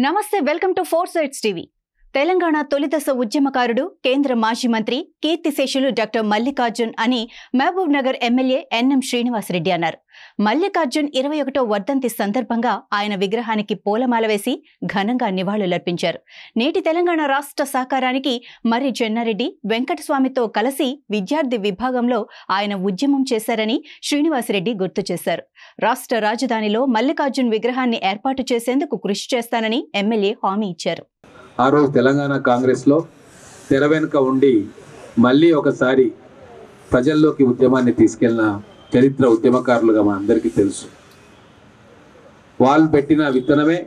నమస్తే, welcome to Four Sides TV. Telangana తొలిదశ ఉద్యమకారుడు, కేంద్ర మాజీ మంత్రి, కీర్తిశేషులు డాక్టర్ మల్లికార్జున్ అని మహబూబ్ నగర్ ఎమ్మెల్యే ఎన్ఎం శ్రీనివాసరెడ్డి అన్నారు. మల్లికార్జున్ 21వ వర్ధంతి సందర్భంగా ఆయన విగ్రహానికి పూలమాల వేసి ఘనంగా నివాళులర్పించారు. నేటి తెలంగాణ రాష్ట్ర సహకారానికి మర్రి చెన్నారెడ్డి, వెంకటస్వామితో కలిసి విద్యార్థి విభాగంలో ఆయన ఉద్యమం చేశారని శ్రీనివాసరెడ్డి గుర్తు చేశారు. రాష్ట్ర రాజధానిలో మల్లికార్జున్ విగ్రహాన్ని ఏర్పాటు చేసేందుకు కృషి చేస్తానని ఎమ్మెల్యే హామీ ఇచ్చారు. ఆ రోజు తెలంగాణ కాంగ్రెస్లో తెర వెనుక ఉండి మళ్ళీ ఒకసారి ప్రజల్లోకి ఉద్యమాన్ని తీసుకెళ్లిన చరిత్ర ఉద్యమకారులుగా మనందరికీ తెలుసు. వాళ్ళు పెట్టిన విత్తనమే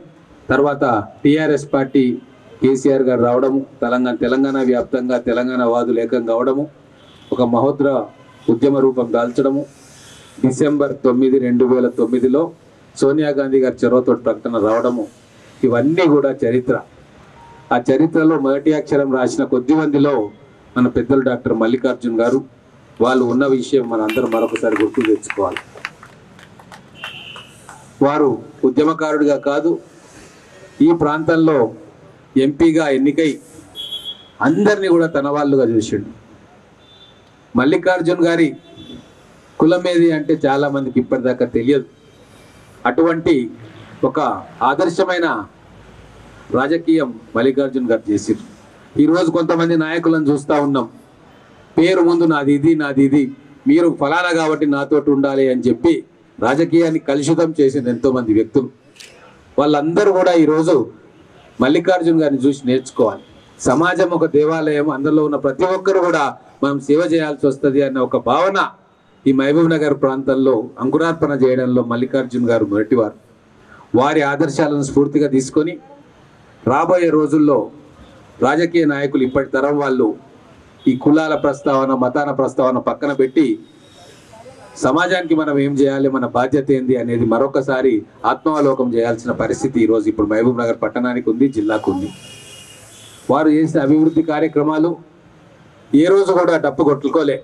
తర్వాత టీఆర్ఎస్ పార్టీ కేసీఆర్ గారు రావడము, తెలంగాణ వ్యాప్తంగా తెలంగాణ వాదులు ఏకం కావడము, ఒక మహోద్ర ఉద్యమ రూపం దాల్చడము, డిసెంబర్ 9, 2009లో సోనియా గాంధీ గారి చొరవతో ప్రకటన రావడము, ఇవన్నీ కూడా చరిత్ర. ఆ చరిత్రలో మొదటి అక్షరం రాసిన కొద్ది మందిలో మన పెద్దలు డాక్టర్ మల్లికార్జున్ గారు. వాళ్ళు ఉన్న విషయం మన అందరం మరొకసారి గుర్తు తెచ్చుకోవాలి. వారు ఉద్యమకారుడిగా కాదు, ఈ ప్రాంతంలో ఎంపీగా ఎన్నికై అందరినీ కూడా తన వాళ్ళుగా చూసిండు. మల్లికార్జున్ గారి కులం ఏది అంటే చాలామందికి ఇప్పటిదాకా తెలియదు. అటువంటి ఒక ఆదర్శమైన రాజకీయం మల్లికార్జున్ గారు చేసిరు. ఈరోజు కొంతమంది నాయకులను చూస్తూ ఉన్నాం, పేరు ముందు నాది ఇది, మీరు ఫలానా కాబట్టి నాతోటి ఉండాలి అని చెప్పి రాజకీయాన్ని కలుషితం చేసిన ఎంతోమంది వ్యక్తులు. వాళ్ళందరూ కూడా ఈరోజు మల్లికార్జున్ గారిని చూసి నేర్చుకోవాలి. సమాజం ఒక దేవాలయం, అందులో ఉన్న ప్రతి ఒక్కరు కూడా మనం సేవ చేయాల్సి వస్తుంది అన్న ఒక భావన ఈ మహబూబ్ నగర్ ప్రాంతంలో అంకురార్పణ చేయడంలో మల్లికార్జున్ గారు మొదటివారు. వారి ఆదర్శాలను స్ఫూర్తిగా తీసుకొని రాబోయే రోజుల్లో రాజకీయ నాయకులు, ఇప్పటి తరం వాళ్ళు ఈ కులాల ప్రస్తావన, మతాల ప్రస్తావన పక్కన పెట్టి సమాజానికి మనం ఏం చేయాలి, మన బాధ్యత ఏంది అనేది మరొకసారి ఆత్మావలోకం చేయాల్సిన పరిస్థితి ఈరోజు ఇప్పుడు మహబూబ్ నగర్ పట్టణానికి ఉంది, జిల్లాకు ఉంది. వారు చేసిన అభివృద్ధి కార్యక్రమాలు ఏ రోజు కూడా డప్పు కొట్టుకోలే.